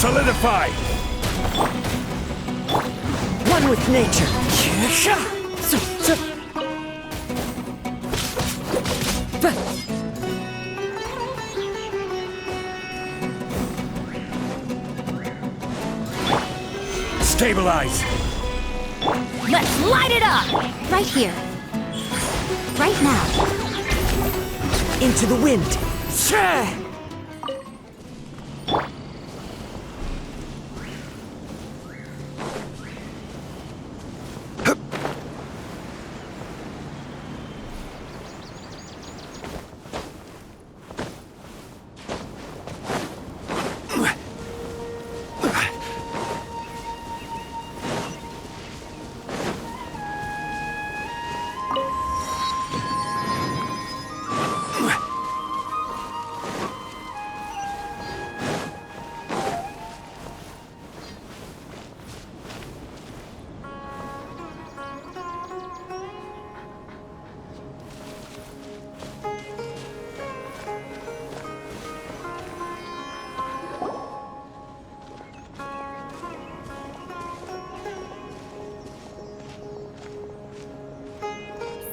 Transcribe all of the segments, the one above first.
Solidify! One with nature. Stabilize! Let's light it up! Right here. Right now. Into the wind.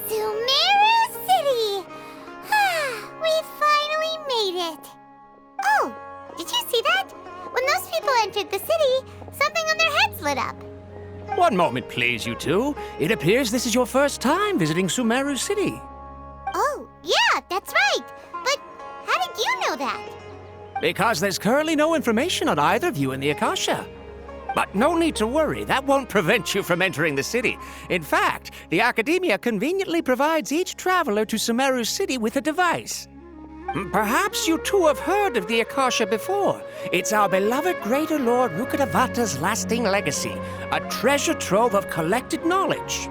Sumeru City! We finally made it! Oh, did you see that? When those people entered the city, something on their heads lit up. One moment, please, you two. It appears this is your first time visiting Sumeru City. Oh, yeah, that's right. But how did you know that? Because there's currently no information on either of you in the Akasha. But no need to worry, that won't prevent you from entering the city. In fact, the Academia conveniently provides each traveler to Sumeru City with a device. Perhaps you two have heard of the Akasha before. It's our beloved Greater Lord Rukkhadevata's lasting legacy, a treasure trove of collected knowledge.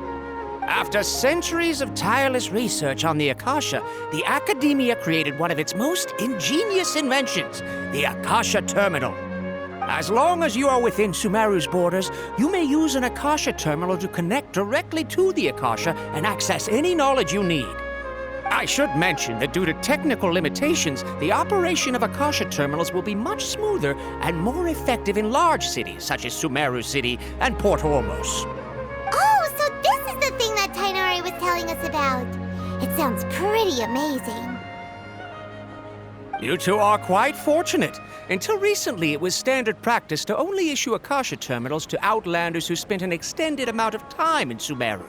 After centuries of tireless research on the Akasha, the Academia created one of its most ingenious inventions, the Akasha Terminal. As long as you are within Sumeru's borders, you may use an Akasha terminal to connect directly to the Akasha and access any knowledge you need. I should mention that due to technical limitations, the operation of Akasha terminals will be much smoother and more effective in large cities such as Sumeru City and Port Ormos. Oh, so this is the thing that Tainari was telling us about. It sounds pretty amazing. You two are quite fortunate. Until recently, it was standard practice to only issue Akasha terminals to outlanders who spent an extended amount of time in Sumeru.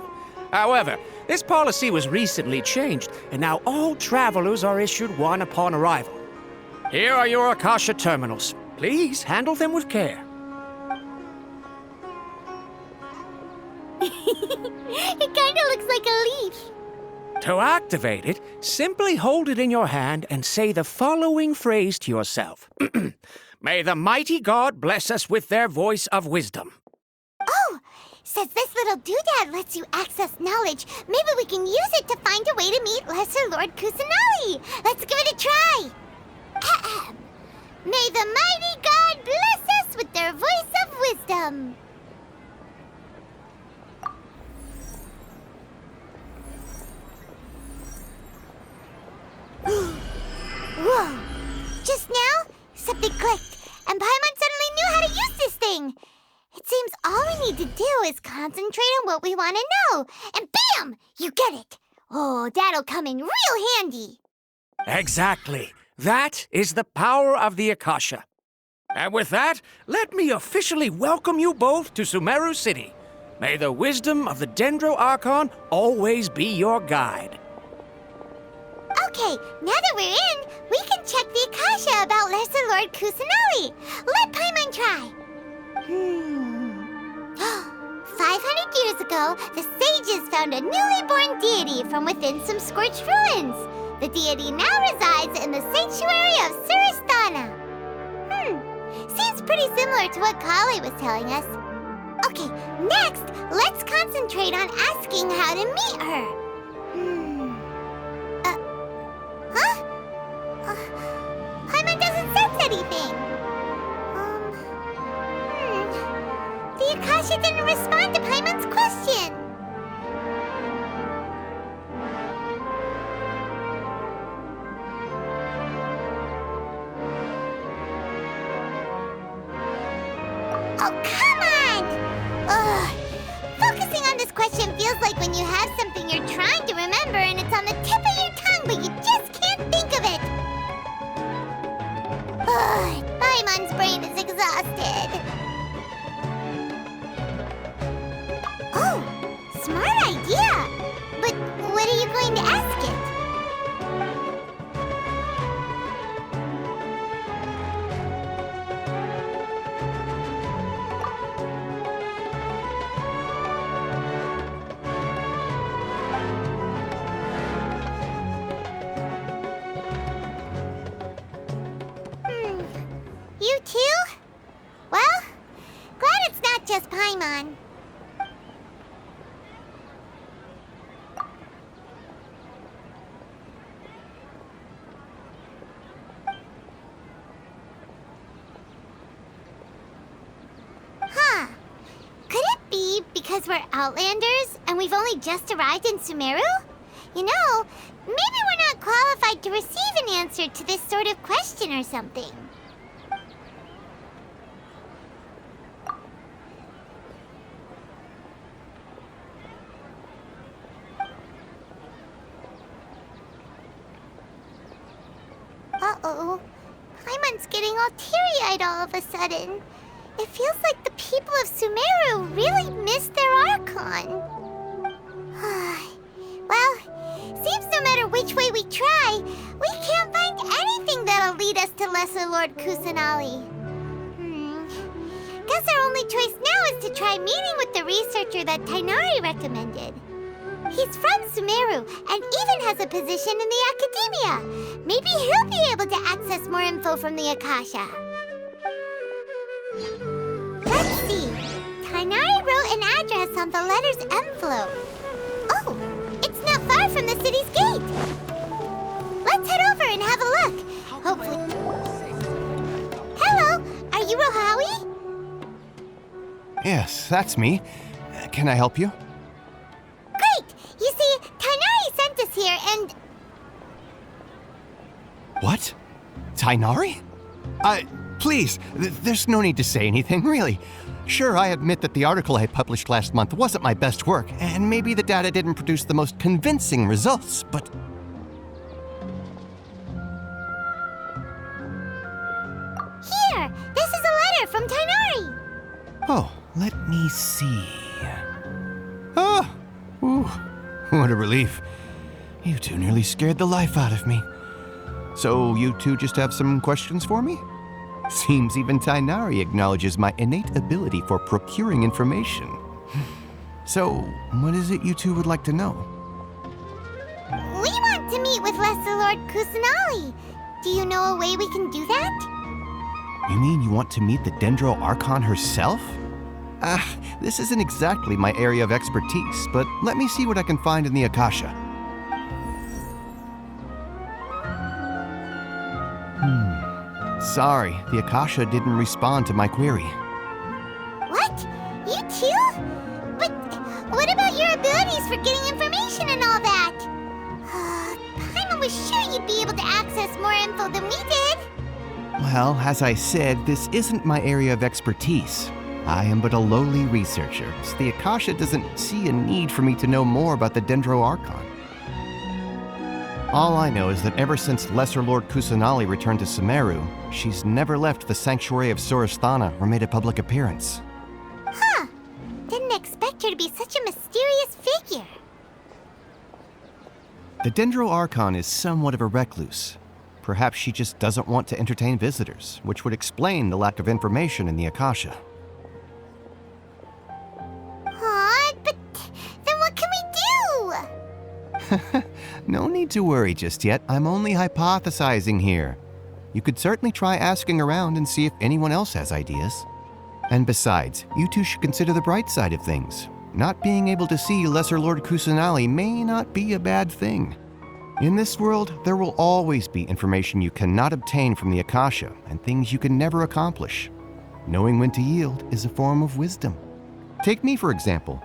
However, this policy was recently changed, and now all travelers are issued one upon arrival. Here are your Akasha terminals. Please handle them with care. It kinda looks like a leaf. To activate it, simply hold it in your hand and say the following phrase to yourself. May the mighty God bless us with their voice of wisdom. Oh, since this little doodad lets you access knowledge, maybe we can use it to find a way to meet Lesser Lord Kusanali. Let's give it a try. Ahem. May the mighty God bless us with their voice of wisdom. Whoa! Just now, something clicked, and Paimon suddenly knew how to use this thing. It seems all we need to do is concentrate on what we want to know, and bam! You get it. Oh, that'll come in real handy. Exactly. That is the power of the Akasha. And with that, let me officially welcome you both to Sumeru City. May the wisdom of the Dendro Archon always be your guide. Okay, now that we're in, we can check the Akasha about Lesser Lord Kusanali. Let Paimon try. 500 years ago, the sages found a newly born deity from within some scorched ruins. The deity now resides in the sanctuary of Suristana. Seems pretty similar to what Kali was telling us. Okay, next, let's concentrate on asking how to meet her. Paimon doesn't sense anything. The Akasha didn't respond to Paimon's question. when you have something you're trying to remember and it's on the tip of your tongue, but you just can't think of it. Ugh, Paimon's brain is exhausted. Oh, smart idea! But what are you going to ask it? You too? Well, glad it's not just Paimon. Huh. Could it be because we're Outlanders and we've only just arrived in Sumeru? You know, maybe we're not qualified to receive an answer to this sort of question or something. Uh-oh. Paimon's getting all teary-eyed all of a sudden. It feels like the people of Sumeru really missed their Archon. Well, seems no matter which way we try, we can't find anything that'll lead us to Lesser Lord Kusanali. Guess our only choice now is to try meeting with the researcher that Tighnari recommended. He's from Sumeru and even has a position in the Academia. Maybe he'll be able to access more info from the Akasha. Let's see. Tighnari wrote an address on the letter's envelope. Oh, it's not far from the city's gate. Let's head over and have a look. Hopefully. Hello, are you Rohawi? Yes, that's me. Can I help you? Great! You see, Tighnari sent us here and... What? Tighnari? Please, there's no need to say anything, really. Sure, I admit that the article I published last month wasn't my best work, and maybe the data didn't produce the most convincing results, but... Here! This is a letter from Tighnari! Oh, let me see. Oh! Ooh, what a relief. You two nearly scared the life out of me. So you two just have some questions for me? Seems even Tighnari acknowledges my innate ability for procuring information. So, what is it you two would like to know? We want to meet with Lesser Lord Kusanali. Do you know a way we can do that? You mean you want to meet the Dendro Archon herself? This isn't exactly my area of expertise, but let me see what I can find in the Akasha. Sorry, the Akasha didn't respond to my query. What? You too? But what about your abilities for getting information and all that? Paimon was sure you'd be able to access more info than we did. Well, as I said, this isn't my area of expertise. I am but a lowly researcher, so the Akasha doesn't see a need for me to know more about the Dendro Archon. All I know is that ever since Lesser Lord Kusanali returned to Sumeru, she's never left the Sanctuary of Surasthana or made a public appearance. Huh. Didn't expect her to be such a mysterious figure. The Dendro Archon is somewhat of a recluse. Perhaps she just doesn't want to entertain visitors, which would explain the lack of information in the Akasha. But then what can we do? No need to worry just yet. I'm only hypothesizing here. You could certainly try asking around and see if anyone else has ideas. And besides, you two should consider the bright side of things. Not being able to see Lesser Lord Kusanali may not be a bad thing. In this world, there will always be information you cannot obtain from the Akasha and things you can never accomplish. Knowing when to yield is a form of wisdom. Take me, for example.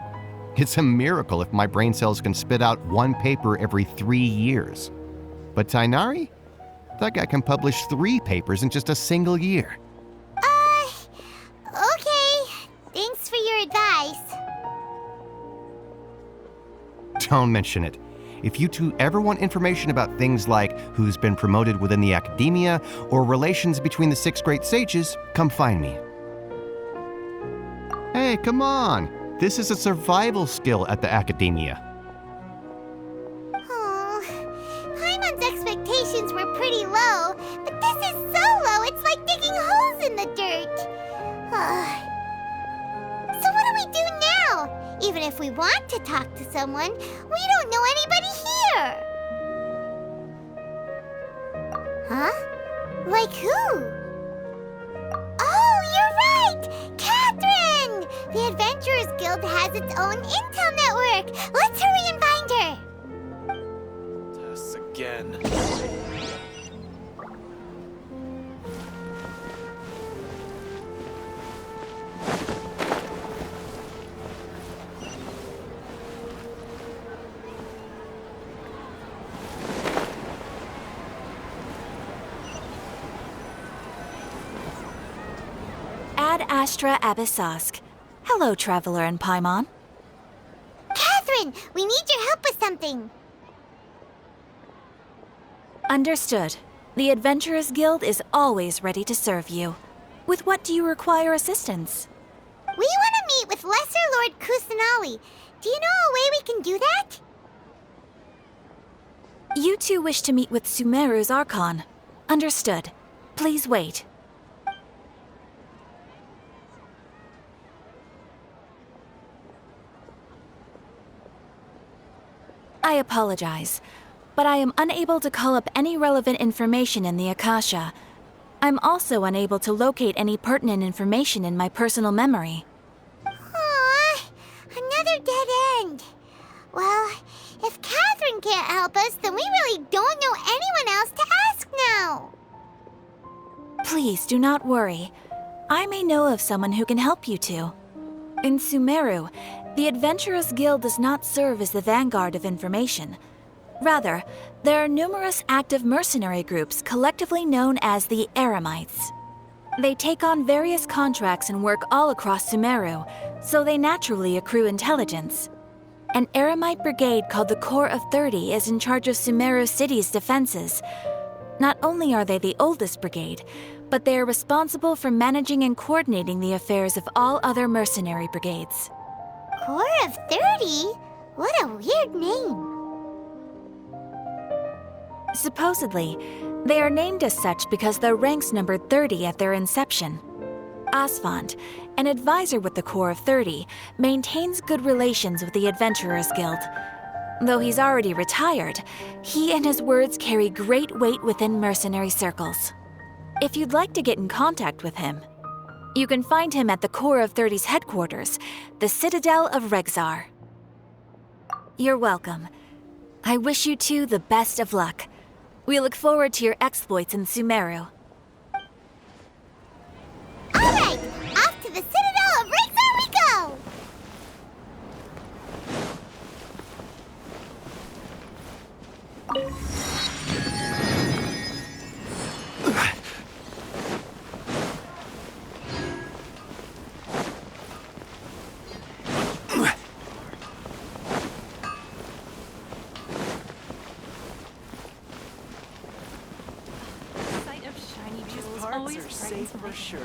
It's a miracle if my brain cells can spit out one paper every 3 years. But Tighnari? That guy can publish 3 papers in just a single year. Okay. Thanks for your advice. don't mention it. If you two ever want information about things like who's been promoted within the academia or relations between the 6 great sages, come find me. Hey, come on! This is a survival skill at the academia. Oh, Paimon's expectations were pretty low, but this is so low it's like digging holes in the dirt. So what do we do now? Even if we want to talk to someone, we don't know anybody here. Huh? Like who? Oh, you're right! Catherine! The Adventurers Guild has its own intel network. Let's hurry and find her. Tests again. Ad Astra Abyssosk. Hello, Traveler and Paimon. Catherine, we need your help with something. Understood. The Adventurers Guild is always ready to serve you. With what do you require assistance? We want to meet with Lesser Lord Kusanali. Do you know a way we can do that? You two wish to meet with Sumeru's Archon. Understood. Please wait. I apologize, but I am unable to call up any relevant information in the Akasha. I'm also unable to locate any pertinent information in my personal memory. Aww, another dead end. Well, if Catherine can't help us, then we really don't know anyone else to ask now. Please do not worry. I may know of someone who can help you two. In Sumeru, the Adventurers Guild does not serve as the vanguard of information. Rather, there are numerous active mercenary groups collectively known as the Eremites. They take on various contracts and work all across Sumeru, so they naturally accrue intelligence. An Eremite brigade called the Corps of 30 is in charge of Sumeru City's defenses. Not only are they the oldest brigade, but they are responsible for managing and coordinating the affairs of all other mercenary brigades. Corps of 30? What a weird name. Supposedly, they are named as such because their ranks numbered 30 at their inception. Asfand, an advisor with the Corps of 30, maintains good relations with the Adventurers Guild. Though he's already retired, he and his words carry great weight within mercenary circles. If you'd like to get in contact with him, you can find him at the Corps of 30's headquarters, the Citadel of Rexar. You're welcome. I wish you two the best of luck. We look forward to your exploits in Sumeru. All right, off to the Citadel of Rexar we go! Parts are safe for sure.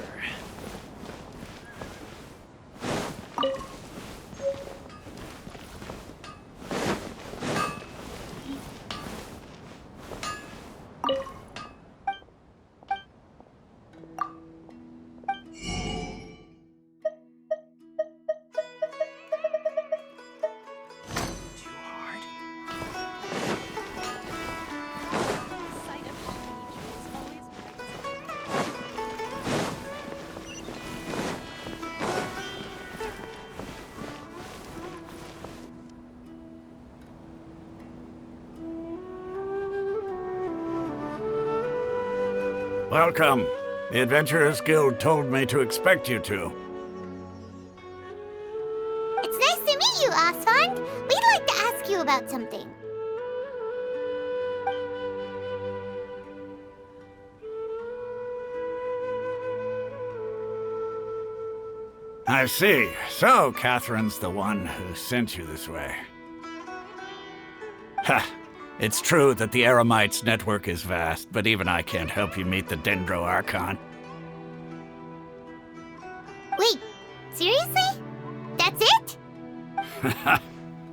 Welcome. The Adventurers Guild told me to expect you two. It's nice to meet you, Asfand. We'd like to ask you about something. I see. So, Catherine's the one who sent you this way. Ha! It's true that the Eremites' network is vast, but even I can't help you meet the Dendro Archon. Wait, seriously? That's it?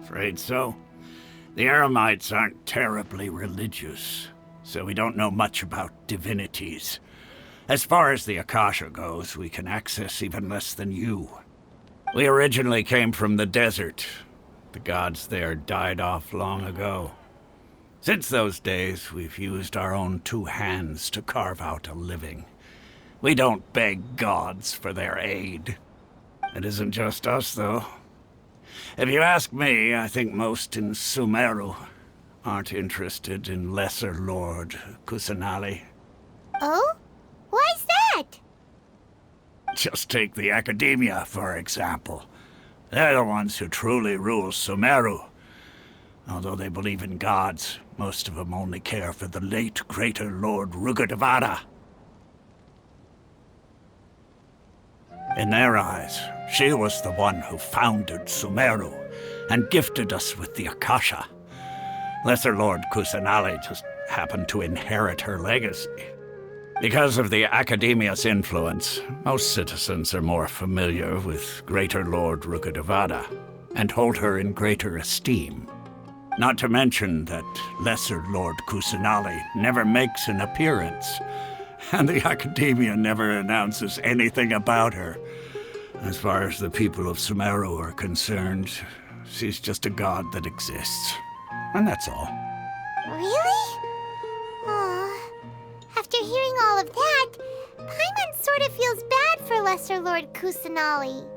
Afraid so. The Eremites aren't terribly religious, so we don't know much about divinities. As far as the Akasha goes, we can access even less than you. We originally came from the desert. The gods there died off long ago. Since those days, we've used our own two hands to carve out a living. We don't beg gods for their aid. It isn't just us, though. If you ask me, I think most in Sumeru aren't interested in Lesser Lord Kusanali. Oh? Why's that? Just take the Academia, for example. They're the ones who truly rule Sumeru. Although they believe in gods, most of them only care for the late Greater Lord Rugurdevada. In their eyes, she was the one who founded Sumeru and gifted us with the Akasha. Lesser Lord Kusanali just happened to inherit her legacy. Because of the Academia's influence, most citizens are more familiar with Greater Lord Rugurdevada and hold her in greater esteem. Not to mention that Lesser Lord Kusanali never makes an appearance, and the Academia never announces anything about her. As far as the people of Sumeru are concerned, she's just a god that exists. And that's all. Really? Aw. After hearing all of that, Paimon sort of feels bad for Lesser Lord Kusanali.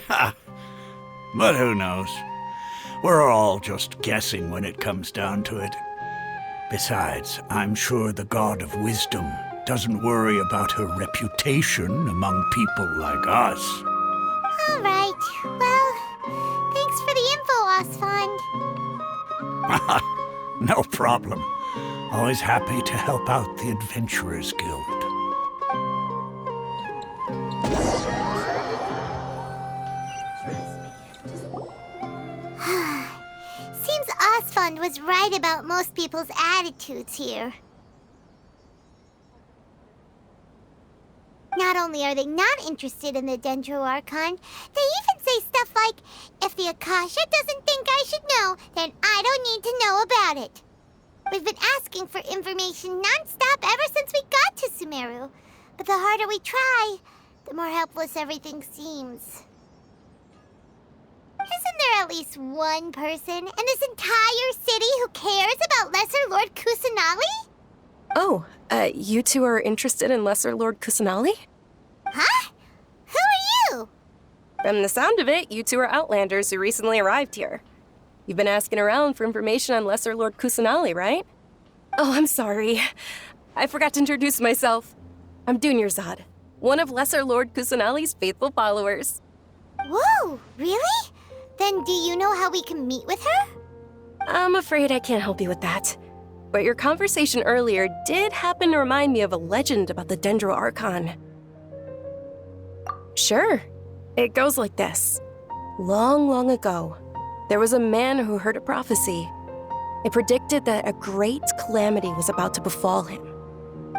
Ha! But who knows? We're all just guessing when it comes down to it. Besides, I'm sure the God of Wisdom doesn't worry about her reputation among people like us. All right. Well, thanks for the info, Osfond. No problem. Always happy to help out the Adventurers Guild. Seems Osfond was right about most people's attitudes here. Not only are they not interested in the Dendro Archon, they even say stuff like, if the Akasha doesn't think I should know, then I don't need to know about it. We've been asking for information non-stop ever since we got to Sumeru. But the harder we try, the more helpless everything seems. Isn't there at least one person in this entire city who cares about Lesser Lord Kusanali? Oh, you two are interested in Lesser Lord Kusanali? Huh? Who are you? From the sound of it, you two are Outlanders who recently arrived here. You've been asking around for information on Lesser Lord Kusanali, right? Oh, I'm sorry. I forgot to introduce myself. I'm Dunyarzad, one of Lesser Lord Kusanali's faithful followers. Whoa, really? Then do you know how we can meet with her? I'm afraid I can't help you with that. But your conversation earlier did happen to remind me of a legend about the Dendro Archon. Sure. It goes like this. Long, long ago, there was a man who heard a prophecy. It predicted that a great calamity was about to befall him.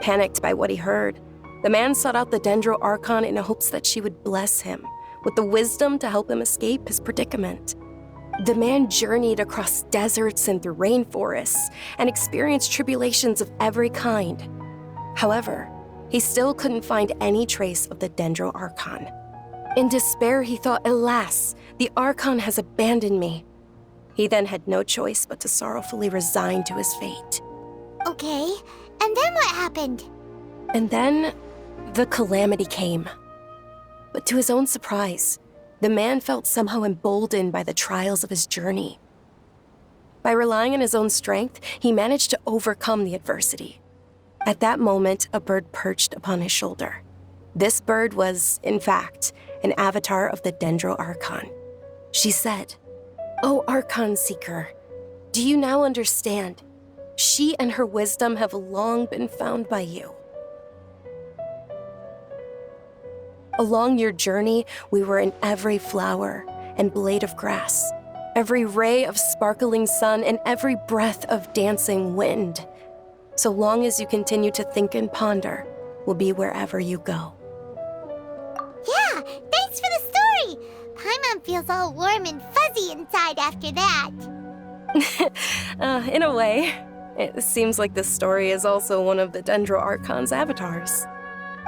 Panicked by what he heard, the man sought out the Dendro Archon in hopes that she would bless him with the wisdom to help him escape his predicament. The man journeyed across deserts and through rainforests and experienced tribulations of every kind. However, he still couldn't find any trace of the Dendro Archon. In despair, he thought, alas, the Archon has abandoned me. He then had no choice but to sorrowfully resign to his fate. Okay, and then what happened? And then, the calamity came. But to his own surprise, the man felt somehow emboldened by the trials of his journey. By relying on his own strength, he managed to overcome the adversity. At that moment, a bird perched upon his shoulder. This bird was, in fact, an avatar of the Dendro Archon. She said, "O Archon Seeker, do you now understand? She and her wisdom have long been found by you. Along your journey, we were in every flower and blade of grass. every ray of sparkling sun, and every breath of dancing wind. So long as you continue to think and ponder, we'll be wherever you go. Yeah, thanks for the story! Paimon feels all warm and fuzzy inside after that. In a way. It seems like this story is also one of the Dendro Archon's avatars.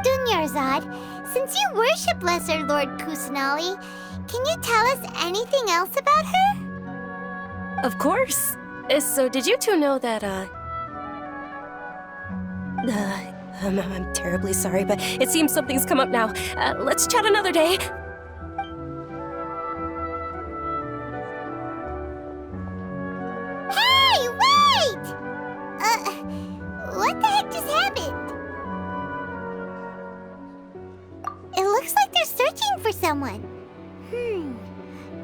Dunyarzad, since you worship Lesser Lord Kusanali, can you tell us anything else about her? Of course. So did you two know that, I'm terribly sorry, but it seems something's come up now. Let's chat another day. Hey, wait! What the heck just happened? It looks like they're searching for someone.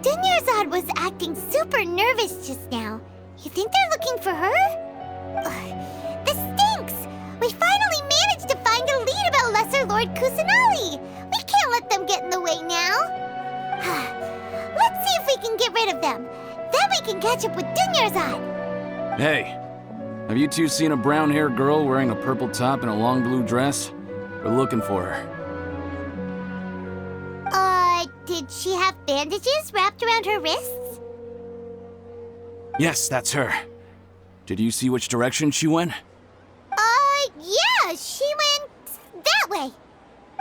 Dunyarzad was acting super nervous just now. You think they're looking for her? This stinks! We finally managed to find a lead about Lesser Lord Kusanali! We can't let them get in the way now! Let's see if we can get rid of them. Then we can catch up with Dunyarzad! Hey, have you two seen a brown-haired girl wearing a purple top and a long blue dress? We're looking for her. Did she have bandages wrapped around her wrists? Yes, that's her. Did you see which direction she went? Yeah, she went that way.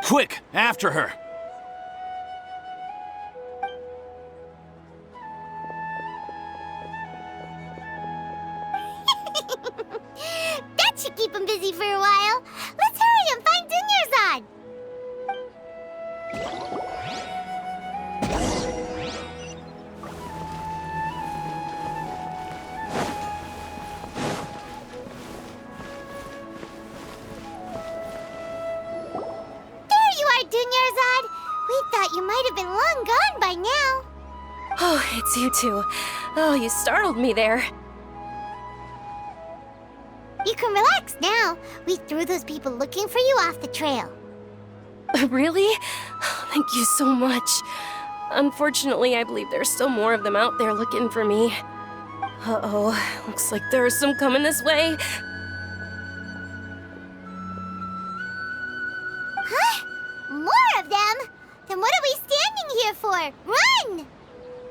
Quick, after her! That should keep him busy for a while. Let's hurry and find Dunyarzad. Dunyarzad, we thought you might have been long gone by now. Oh, it's you two. Oh, you startled me there. You can relax now. We threw those people looking for you off the trail. Really? Thank you so much. Unfortunately, I believe there's still more of them out there looking for me. Uh-oh, looks like there are some coming this way. Huh? More of them? Then what are we standing here for? Run!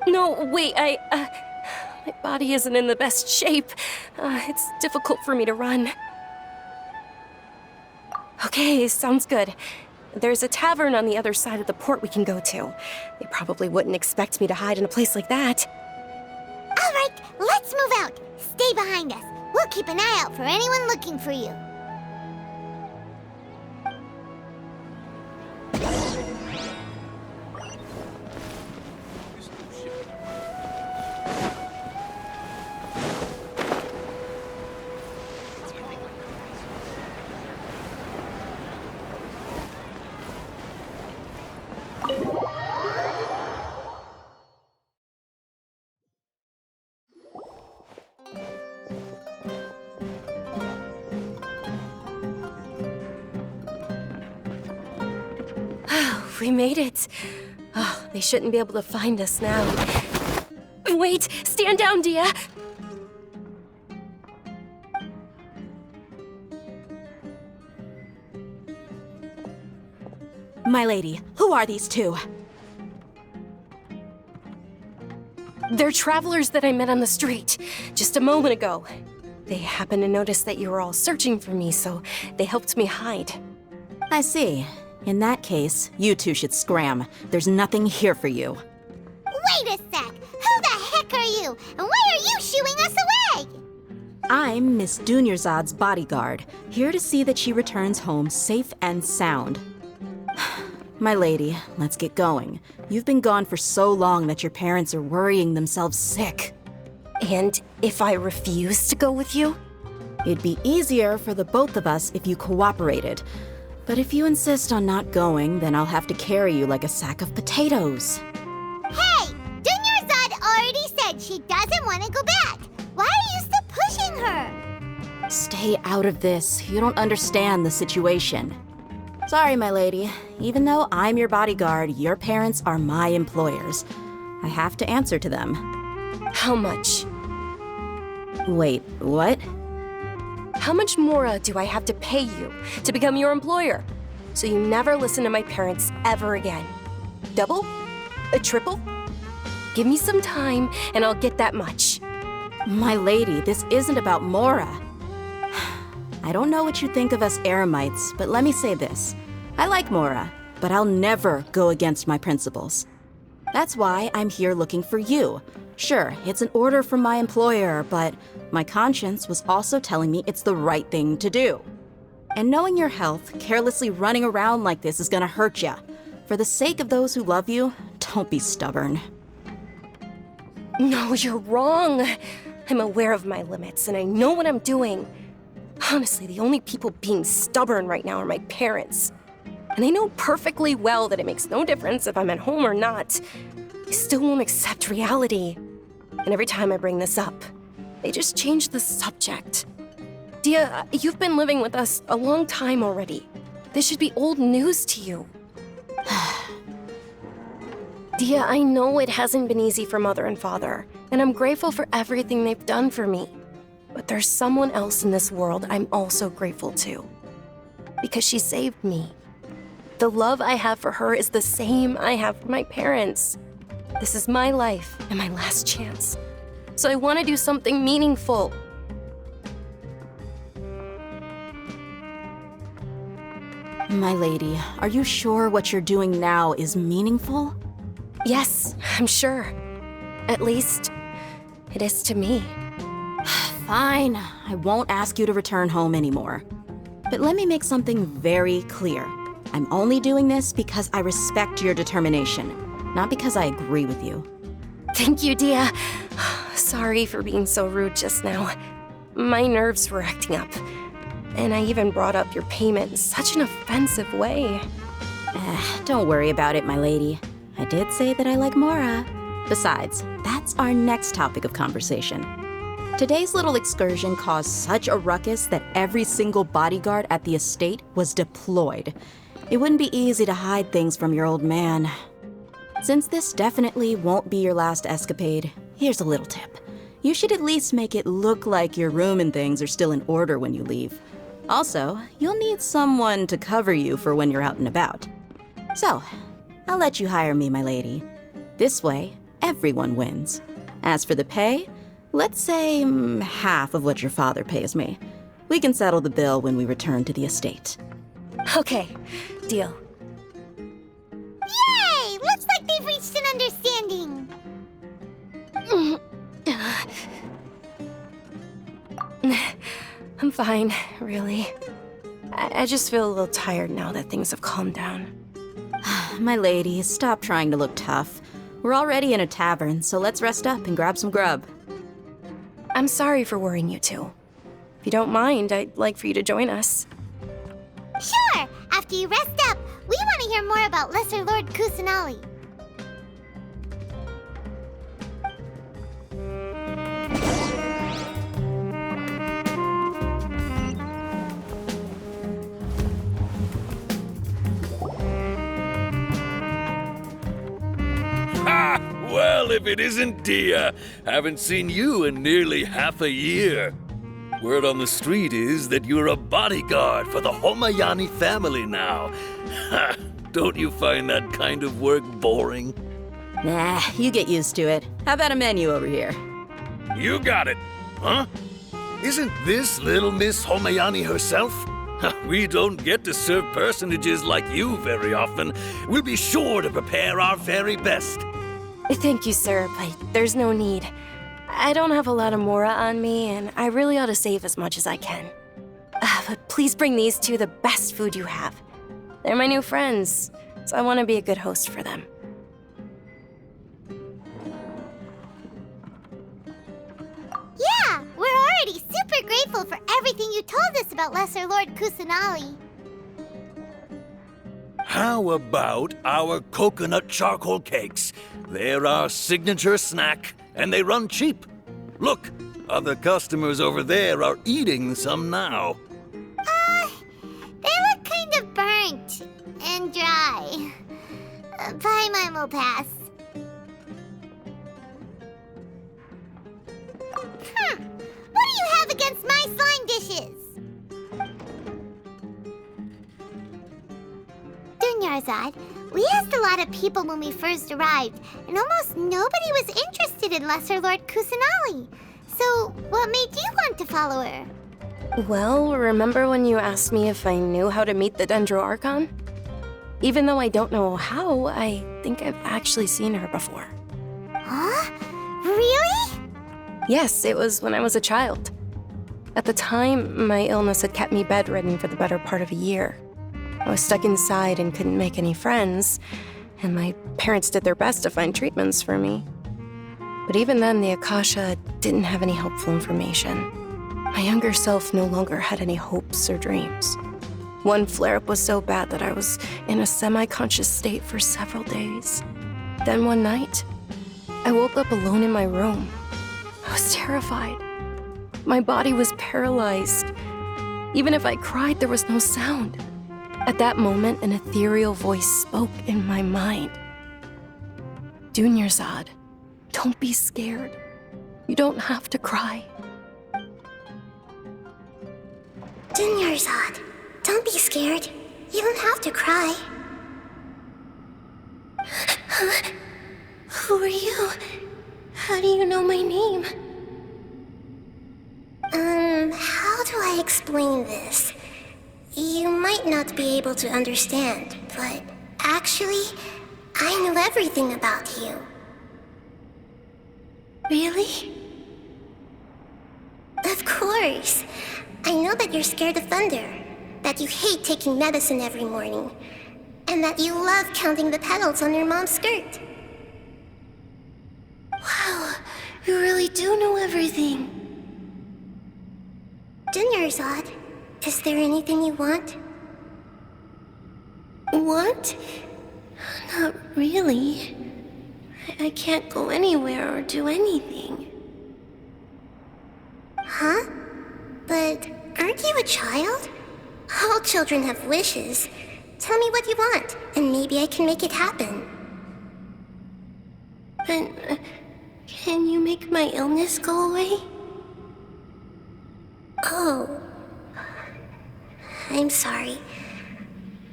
No, wait, my body isn't in the best shape. It's difficult for me to run. Okay, sounds good. There's a tavern on the other side of the port we can go to. They probably wouldn't expect me to hide in a place like that. All right, let's move out. Stay behind us. We'll keep an eye out for anyone looking for you. We made it. Oh, they shouldn't be able to find us now. Wait! Stand down, Dia! My lady, who are these two? They're travelers that I met on the street just a moment ago. They happened to notice that you were all searching for me, so they helped me hide. I see. In that case, you two should scram. There's nothing here for you. Wait a sec! Who the heck are you? And why are you shooing us away? I'm Miss Dunyarzad's bodyguard, here to see that she returns home safe and sound. My lady, let's get going. You've been gone for so long that your parents are worrying themselves sick. And if I refuse to go with you? It'd be easier for the both of us if you cooperated. But if you insist on not going, then I'll have to carry you like a sack of potatoes. Hey! Dunyarzad already said she doesn't want to go back. Why are you still pushing her? Stay out of this. You don't understand the situation. Sorry, my lady. Even though I'm your bodyguard, your parents are my employers. I have to answer to them. How much? Wait, what? How much more do I have to pay you to become your employer? So you never listen to my parents ever again. Double? A triple? Give me some time and I'll get that much. My lady, this isn't about Mora. I don't know what you think of us Eremites, but let me say this. I like Mora, but I'll never go against my principles. That's why I'm here looking for you. Sure, it's an order from my employer, but my conscience was also telling me it's the right thing to do. And knowing your health, carelessly running around like this is gonna hurt ya. For the sake of those who love you, don't be stubborn. No, you're wrong. I'm aware of my limits and I know what I'm doing. Honestly, the only people being stubborn right now are my parents. And they know perfectly well that it makes no difference if I'm at home or not. They still won't accept reality. And every time I bring this up, they just change the subject. Dia, you've been living with us a long time already. This should be old news to you. Dia, I know it hasn't been easy for Mother and Father, and I'm grateful for everything they've done for me. But there's someone else in this world I'm also grateful to. Because she saved me. The love I have for her is the same I have for my parents. This is my life and my last chance. So I want to do something meaningful. My lady, are you sure what you're doing now is meaningful? Yes, I'm sure. At least, it is to me. Fine, I won't ask you to return home anymore. But let me make something very clear. I'm only doing this because I respect your determination, not because I agree with you. Thank you, Dia. Sorry for being so rude just now. My nerves were acting up. And I even brought up your payment in such an offensive way. Don't worry about it, my lady. I did say that I like Mora. Besides, that's our next topic of conversation. Today's little excursion caused such a ruckus that every single bodyguard at the estate was deployed. It wouldn't be easy to hide things from your old man. Since this definitely won't be your last escapade, here's a little tip. You should at least make it look like your room and things are still in order when you leave. Also, you'll need someone to cover you for when you're out and about. So, I'll let you hire me, my lady. This way, everyone wins. As for the pay, let's say half of what your father pays me. We can settle the bill when we return to the estate. Okay, deal. Yay! Looks like they've reached an understanding. I'm fine, really. I just feel a little tired now that things have calmed down. My lady, stop trying to look tough. We're already in a tavern, so let's rest up and grab some grub. I'm sorry for worrying you two. If you don't mind, I'd like for you to join us. Sure! After you rest up, we want to hear more about Lesser Lord Kusanali. Ha! Well, if it isn't Dia, haven't seen you in nearly half a year. Word on the street is that you're a bodyguard for the Homayani family now. Ha! Don't you find that kind of work boring? Nah, you get used to it. How about a menu over here? You got it, huh? Isn't this little Miss Homayani herself? We don't get to serve personages like you very often. We'll be sure to prepare our very best. Thank you, sir, but there's no need. I don't have a lot of Mora on me, and I really ought to save as much as I can. But please bring these two the best food you have. They're my new friends, so I want to be a good host for them. Yeah, we're already super grateful for everything you told us about Lesser Lord Kusanali. How about our coconut charcoal cakes? They're our signature snack, and they run cheap. Look, other customers over there are eating some now. They look kind of burnt and dry. Paimon will pass. What do you have against my slime dishes? Dunyarzad, we asked a lot of people when we first arrived, and almost nobody was interested in Lesser Lord Kusanali. So, what made you want to follow her? Well, remember when you asked me if I knew how to meet the Dendro Archon? Even though I don't know how, I think I've actually seen her before. Huh? Really? Yes, it was when I was a child. At the time, my illness had kept me bedridden for the better part of a year. I was stuck inside and couldn't make any friends, and my parents did their best to find treatments for me. But even then, the Akasha didn't have any helpful information. My younger self no longer had any hopes or dreams. One flare-up was so bad that I was in a semi-conscious state for several days. Then one night, I woke up alone in my room. I was terrified. My body was paralyzed. Even if I cried, there was no sound. At that moment, an ethereal voice spoke in my mind. Dunyarzad, don't be scared. You don't have to cry. Dunyarzad, don't be scared. You don't have to cry. Who are you? How do you know my name? How do I explain this? You might not be able to understand, but actually, I know everything about you. Really? Of course. I know that you're scared of thunder, that you hate taking medicine every morning, and that you love counting the petals on your mom's skirt. Wow, you really do know everything. Dunyarzad, is there anything you want? Want? Not really. I can't go anywhere or do anything. Huh? But aren't you a child? All children have wishes. Tell me what you want, and maybe I can make it happen. But can you make my illness go away? Oh. I'm sorry.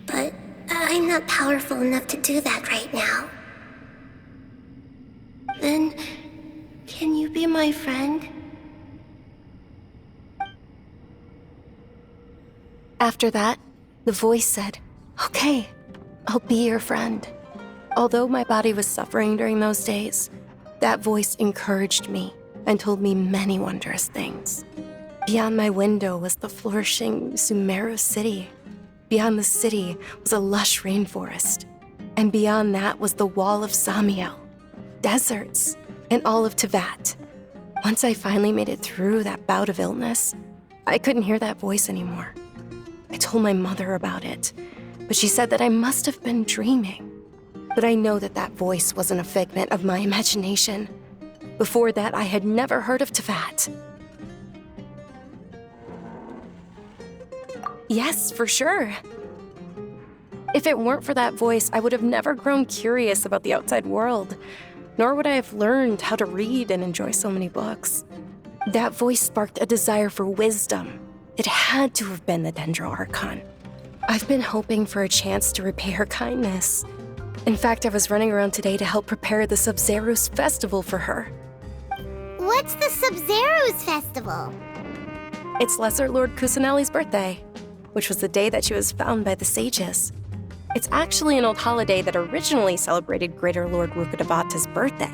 But I'm not powerful enough to do that right now. Then, can you be my friend? After that, the voice said, "Okay, I'll be your friend." Although my body was suffering during those days, that voice encouraged me and told me many wondrous things. Beyond my window was the flourishing Sumeru city. Beyond the city was a lush rainforest. And beyond that was the wall of Samiel, deserts, and all of Tevat. Once I finally made it through that bout of illness, I couldn't hear that voice anymore. I told my mother about it, but she said that I must have been dreaming. But I know that that voice wasn't a figment of my imagination. Before that, I had never heard of Tevat. Yes, for sure. If it weren't for that voice, I would have never grown curious about the outside world, nor would I have learned how to read and enjoy so many books. That voice sparked a desire for wisdom. It had to have been the Dendro Archon. I've been hoping for a chance to repay her kindness. In fact, I was running around today to help prepare the Sub-Zerus festival for her. What's the Sub-Zerus festival? It's Lesser Lord Kusanali's birthday, which was the day that she was found by the sages. It's actually an old holiday that originally celebrated Greater Lord Rukkhadevata's birthday.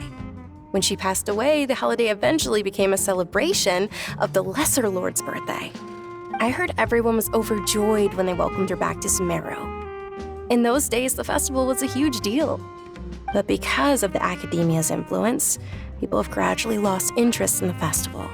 When she passed away, the holiday eventually became a celebration of the Lesser Lord's birthday. I heard everyone was overjoyed when they welcomed her back to Sumeru. In those days, the festival was a huge deal. But because of the Academia's influence, people have gradually lost interest in the festival.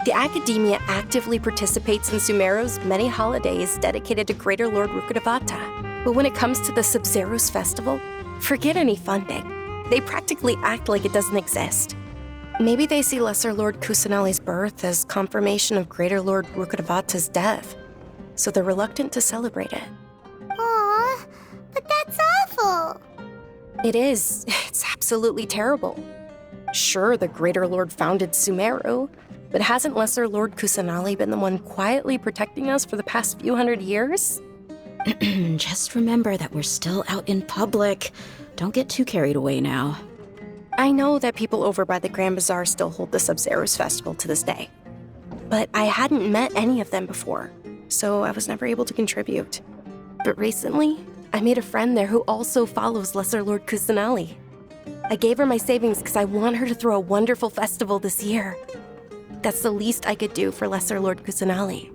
The Academia actively participates in Sumeru's many holidays dedicated to Greater Lord Rukkhadevata. But when it comes to the Sub-Zerus festival, forget any funding. They practically act like it doesn't exist. Maybe they see Lesser Lord Kusanali's birth as confirmation of Greater Lord Rukkhadevata's death, so they're reluctant to celebrate it. Aw, but that's awful. It is. It's absolutely terrible. Sure, the Greater Lord founded Sumeru, but hasn't Lesser Lord Kusanali been the one quietly protecting us for the past few hundred years? Just remember that we're still out in public. Don't get too carried away now. I know that people over by the Grand Bazaar still hold the Sub-Zero's festival to this day, but I hadn't met any of them before, so I was never able to contribute. But recently, I made a friend there who also follows Lesser Lord Kusanali. I gave her my savings because I want her to throw a wonderful festival this year. That's the least I could do for Lesser Lord Kusanali.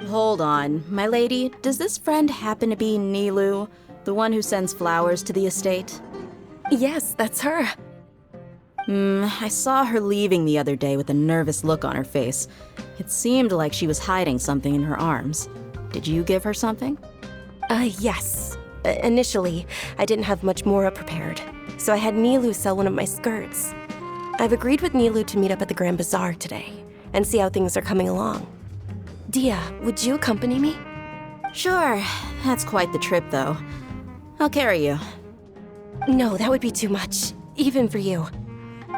Hold on, my lady. Does this friend happen to be Nilu, the one who sends flowers to the estate? Yes, that's her. I saw her leaving the other day with a nervous look on her face. It seemed like she was hiding something in her arms. Did you give her something? Yes. Initially, I didn't have much Mora prepared, so I had Nilu sell one of my skirts. I've agreed with Nilu to meet up at the Grand Bazaar today and see how things are coming along. Dia, would you accompany me? Sure. That's quite the trip, though. I'll carry you. No, that would be too much, even for you.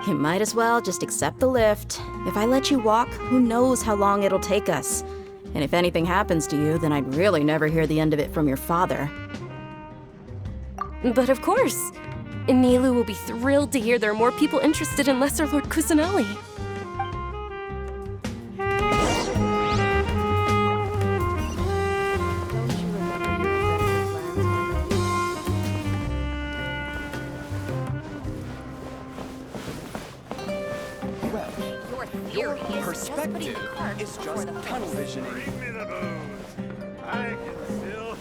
You might as well just accept the lift. If I let you walk, who knows how long it'll take us. And if anything happens to you, then I'd really never hear the end of it from your father. But of course. Nilu will be thrilled to hear there are more people interested in Lesser Lord Kusanali. Your perspective is just tunnel visioning. Bring me the booze. I can still.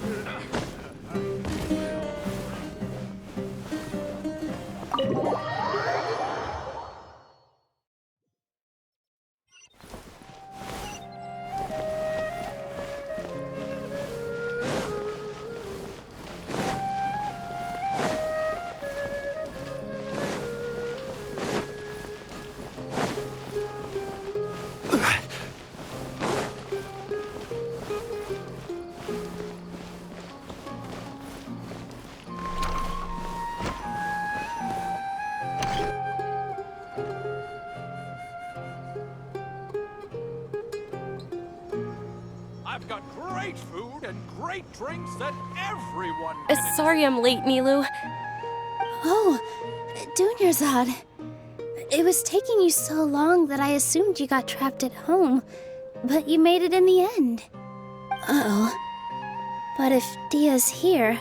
I've got great food and great drinks that everyone can Sorry I'm late, Nilu. Oh, Dunyarzad. It was taking you so long that I assumed you got trapped at home, but you made it in the end. Uh-oh. But if Dia's here,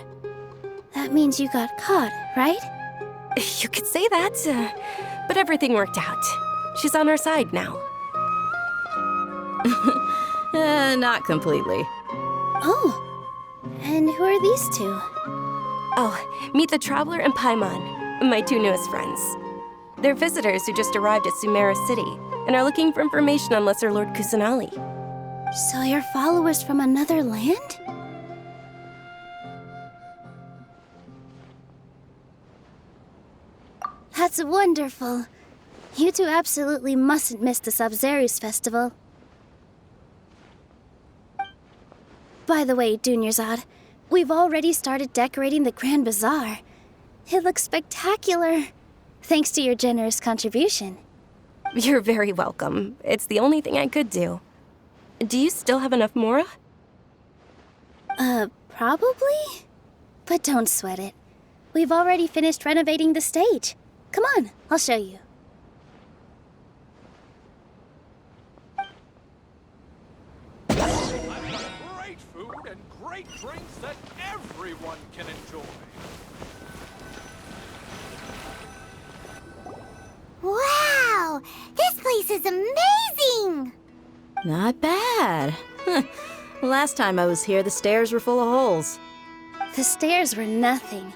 that means you got caught, right? You could say that, but everything worked out. She's on our side now. Not completely. Oh, and who are these two? Oh, meet the Traveler and Paimon, my two newest friends. They're visitors who just arrived at Sumeru City and are looking for information on Lesser Lord Kusanali. So you're followers from another land? That's wonderful. You two absolutely mustn't miss the Sub-Zero's festival. By the way, Dunyarzad, we've already started decorating the Grand Bazaar. It looks spectacular, thanks to your generous contribution. You're very welcome. It's the only thing I could do. Do you still have enough Mora? Probably? But don't sweat it. We've already finished renovating the stage. Come on, I'll show you. great food and great drinks that everyone can enjoy. Wow! This place is amazing! Not bad. Last time I was here, the stairs were full of holes. The stairs were nothing.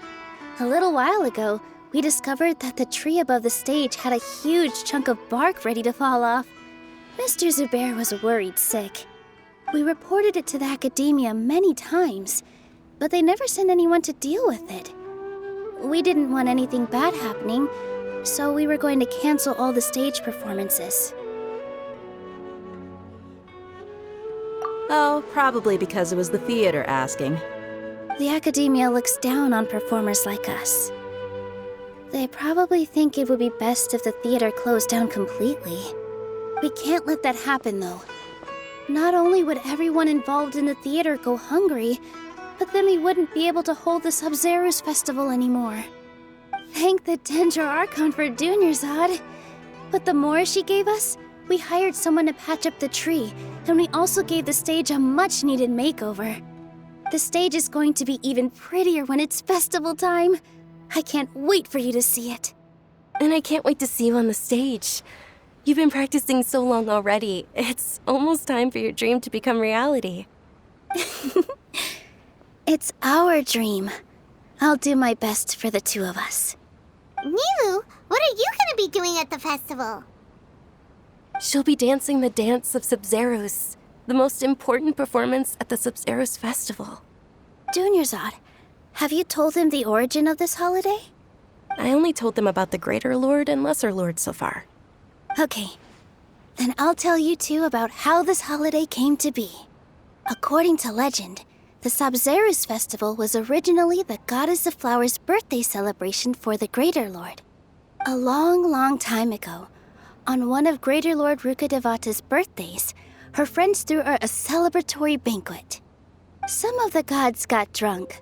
A little while ago, we discovered that the tree above the stage had a huge chunk of bark ready to fall off. Mr. Zubair was worried sick. We reported it to the academia many times, but they never sent anyone to deal with it. We didn't want anything bad happening, so we were going to cancel all the stage performances. Oh, probably because it was the theater asking. The academia looks down on performers like us. They probably think it would be best if the theater closed down completely. We can't let that happen, though. Not only would everyone involved in the theater go hungry, but then we wouldn't be able to hold the Sub-Zero's festival anymore. Thank the Dendro Archon for Dunyarzad. But the more she gave us, we hired someone to patch up the tree, and we also gave the stage a much-needed makeover. The stage is going to be even prettier when it's festival time. I can't wait for you to see it. And I can't wait to see you on the stage. You've been practicing so long already. It's almost time for your dream to become reality. It's our dream. I'll do my best for the two of us. Nilou, what are you gonna be doing at the festival? She'll be dancing the dance of Sub-Zeros, the most important performance at the Sub-Zeros festival. Dunyarzad, have you told him the origin of this holiday? I only told them about the Greater Lord and Lesser Lord so far. Okay, then I'll tell you two about how this holiday came to be. According to legend, the Sub-Zeros festival was originally the Goddess of Flowers' birthday celebration for the Greater Lord. A long, long time ago, on one of Greater Lord Rukkhadevata's birthdays, her friends threw her a celebratory banquet. Some of the gods got drunk.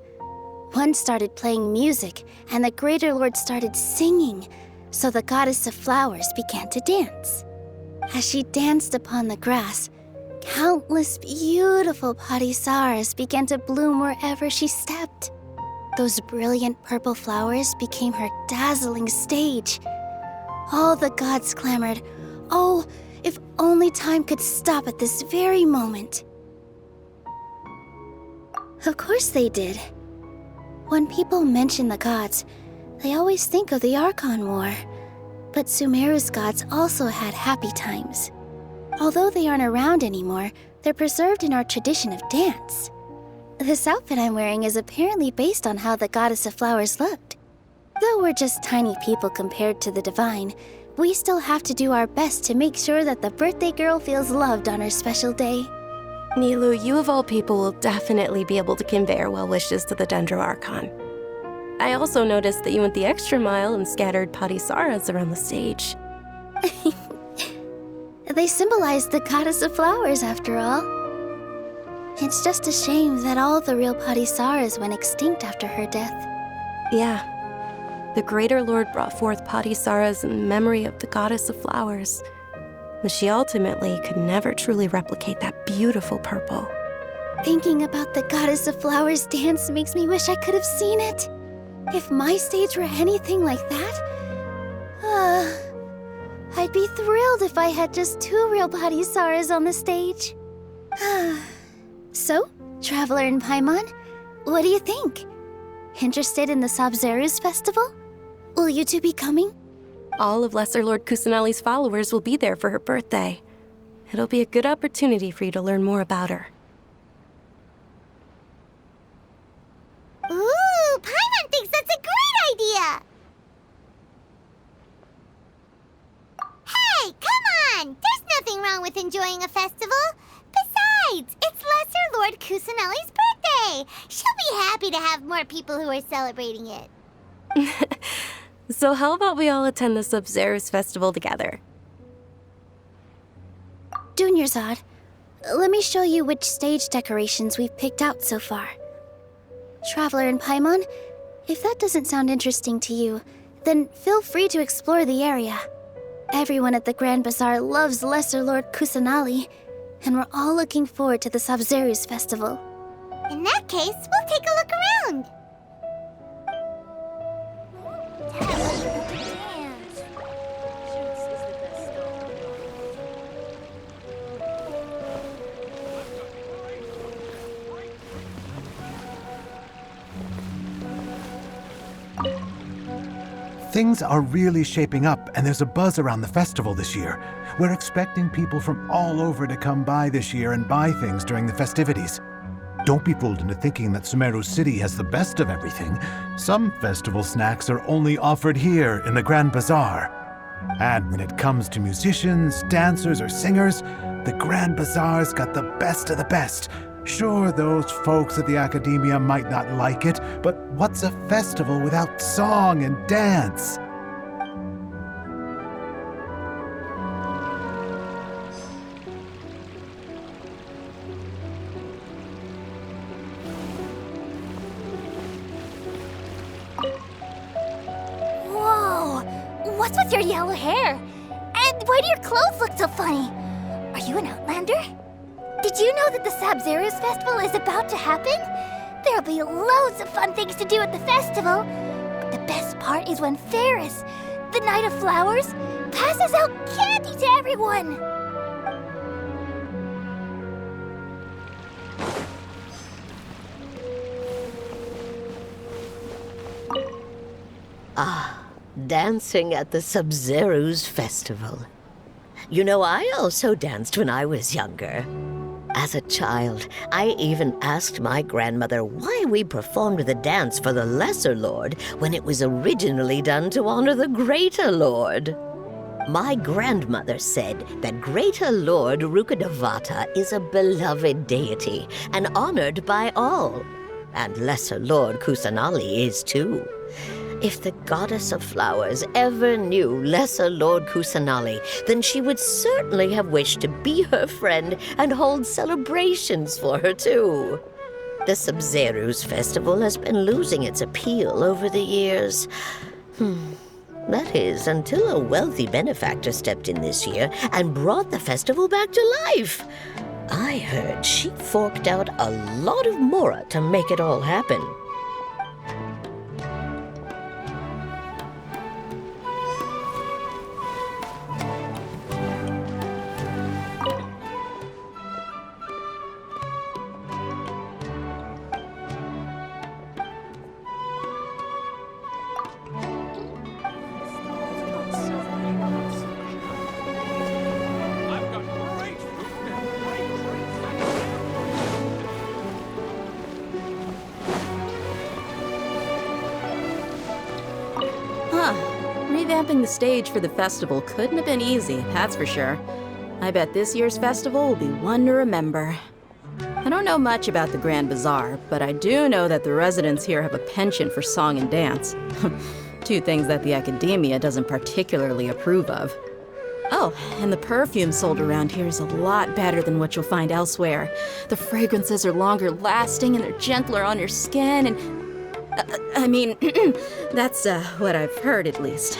One started playing music, and the Greater Lord started singing, so the Goddess of Flowers began to dance. As she danced upon the grass, countless beautiful parisaras began to bloom wherever she stepped. Those brilliant purple flowers became her dazzling stage. All the gods clamored, "Oh, if only time could stop at this very moment." Of course they did. When people mention the gods, they always think of the Archon War. But Sumeru's gods also had happy times. Although they aren't around anymore, they're preserved in our tradition of dance. This outfit I'm wearing is apparently based on how the Goddess of Flowers looked. Though we're just tiny people compared to the divine, we still have to do our best to make sure that the birthday girl feels loved on her special day. Nilou, you of all people will definitely be able to convey our well wishes to the Dendro Archon. I also noticed that you went the extra mile and scattered parisaras around the stage. They symbolize the Goddess of Flowers, after all. It's just a shame that all the real parisaras went extinct after her death. Yeah. The Greater Lord brought forth parisaras in memory of the Goddess of Flowers, but she ultimately could never truly replicate that beautiful purple. Thinking about the Goddess of Flowers dance makes me wish I could have seen it. If my stage were anything like that, I'd be thrilled if I had just two real parisaras on the stage. So, Traveler and Paimon, what do you think? Interested in the Sub-Zeros festival? Will you two be coming? All of Lesser Lord Kusanali's followers will be there for her birthday. It'll be a good opportunity for you to learn more about her. Ooh, Paimon thinks that's a great idea! Hey, come on! There's nothing wrong with enjoying a festival. Besides, it's Lesser Lord Kusanali's birthday. She'll be happy to have more people who are celebrating it. So how about we all attend the Sub-Zeros festival together? Dunyarzad, let me show you which stage decorations we've picked out so far. Traveler and Paimon, if that doesn't sound interesting to you, then feel free to explore the area. Everyone at the Grand Bazaar loves Lesser Lord Kusanali, and we're all looking forward to the Sub-Zeros festival. In that case, we'll take a look around. Things are really shaping up, and there's a buzz around the festival this year. We're expecting people from all over to come by this year and buy things during the festivities. Don't be fooled into thinking that Sumeru City has the best of everything. Some festival snacks are only offered here in the Grand Bazaar. And when it comes to musicians, dancers, or singers, the Grand Bazaar's got the best of the best, Sure, those folks at the Academia might not like it, but what's a festival without song and dance? Whoa! What's with your yellow hair? And why do your clothes look so funny? Are you an Outlander? Did you know that the Sabzeruz festival is about to happen? There'll be loads of fun things to do at the festival. But the best part is when Ferris, the Knight of Flowers, passes out candy to everyone. Dancing at the Sabzeruz festival. You know, I also danced when I was younger. As a child, I even asked my grandmother why we performed the dance for the Lesser Lord when it was originally done to honor the Greater Lord. My grandmother said that Greater Lord Rukkhadevata is a beloved deity and honored by all. And Lesser Lord Kusanali is too. If the Goddess of Flowers ever knew Lesser Lord Kusanali, then she would certainly have wished to be her friend and hold celebrations for her too. The Sabzeruz festival has been losing its appeal over the years. That is, until a wealthy benefactor stepped in this year and brought the festival back to life. I heard she forked out a lot of mora to make it all happen. Revamping the stage for the festival couldn't have been easy, that's for sure. I bet this year's festival will be one to remember. I don't know much about the Grand Bazaar, but I do know that the residents here have a penchant for song and dance. Two things that the Academia doesn't particularly approve of. Oh, and the perfume sold around here is a lot better than what you'll find elsewhere. The fragrances are longer lasting and they're gentler on your skin and... I mean, that's what I've heard at least.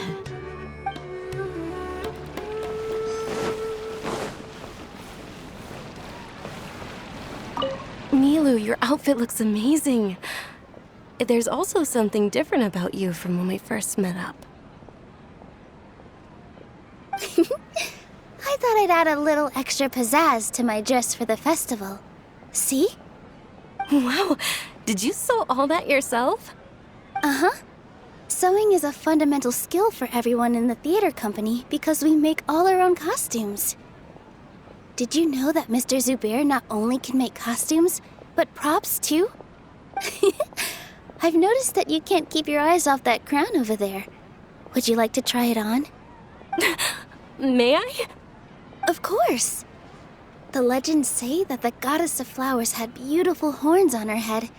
Nilu, your outfit looks amazing. There's also something different about you from when we first met up. I thought I'd add a little extra pizzazz to my dress for the festival. See? Wow, did you sew all that yourself? Uh-huh. Sewing is a fundamental skill for everyone in the theater company because we make all our own costumes. Did you know that Mr. Zubair not only can make costumes, but props too? I've noticed that you can't keep your eyes off that crown over there. Would you like to try it on? May I? Of course. The legends say that the Goddess of Flowers had beautiful horns on her head,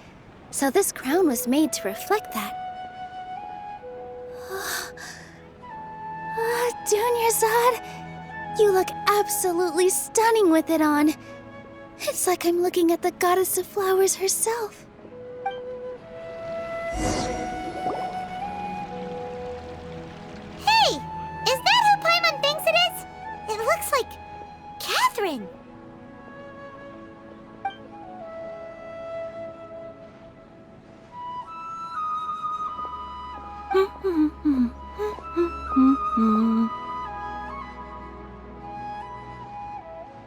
so this crown was made to reflect that. Dunyarzad, you look absolutely stunning with it on. It's like I'm looking at the Goddess of Flowers herself. Hey! Is that who Paimon thinks it is? It looks like Catherine.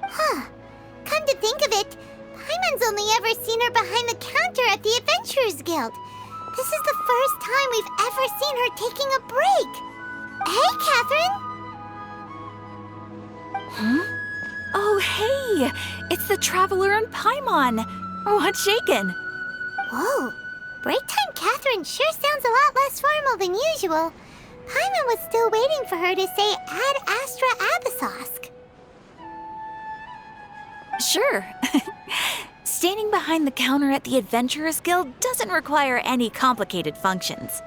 Huh. Come to think of it, Paimon's only ever seen her behind the counter at the Adventurers Guild. This is the first time we've ever seen her taking a break. Hey, Catherine! Huh? Oh, hey! It's the Traveler and Paimon! What's shaken? Whoa. Break time Catherine sure sounds a lot less formal than usual. Paimon was still waiting for her to say Ad Astra Abysosk. Sure. Standing behind the counter at the Adventurers Guild doesn't require any complicated functions.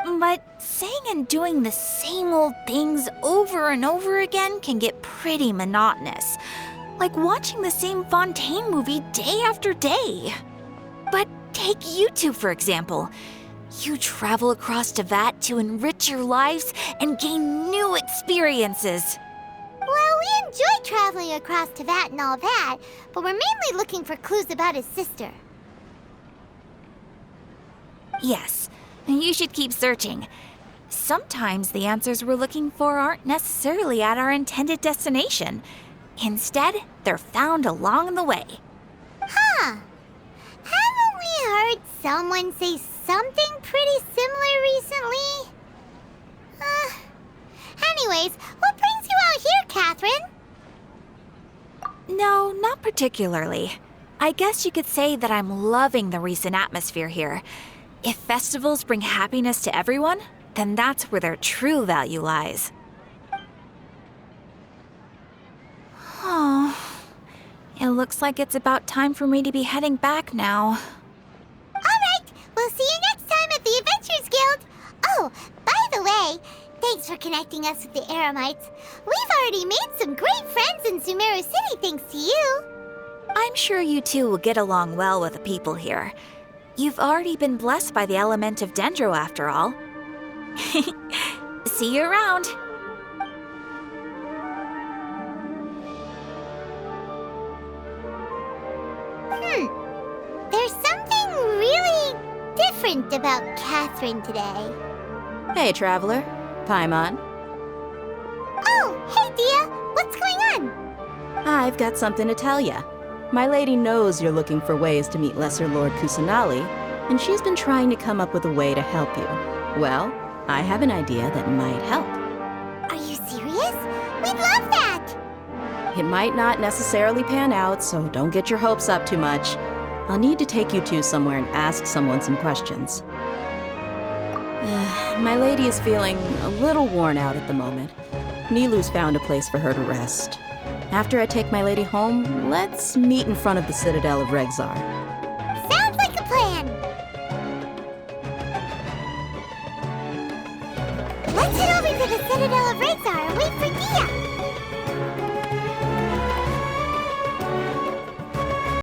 But saying and doing the same old things over and over again can get pretty monotonous. Like watching the same Fontaine movie day after day. But take you two, for example. You travel across Tevat to enrich your lives and gain new experiences. Well, we enjoy traveling across Tevat and all that, but we're mainly looking for clues about his sister. Yes, you should keep searching. Sometimes the answers we're looking for aren't necessarily at our intended destination. Instead, they're found along the way. Huh. Haven't we heard someone say something pretty similar recently? Anyways, what brings you out here, Catherine? No, not particularly. I guess you could say that I'm loving the recent atmosphere here. If festivals bring happiness to everyone, then that's where their true value lies. Oh, it looks like it's about time for me to be heading back now. Alright, we'll see you next time at the Adventurers Guild. Oh, by the way, thanks for connecting us with the Eremites. We've already made some great friends in Sumeru City thanks to you. I'm sure you two will get along well with the people here. You've already been blessed by the element of Dendro after all. See you around. There's something really different about Catherine today. Hey, traveler. Paimon. Oh, hey, Dia. What's going on? I've got something to tell ya. My lady knows you're looking for ways to meet Lesser Lord Kusanali, and she's been trying to come up with a way to help you. Well, I have an idea that might help. Are you serious? We'd love that! It might not necessarily pan out, so don't get your hopes up too much. I'll need to take you two somewhere and ask someone some questions. My lady is feeling a little worn out at the moment. Nilu's found a place for her to rest. After I take my lady home, let's meet in front of the Citadel of Regzar. Sounds like a plan! Let's head over to the Citadel of Regzar and wait for Dia!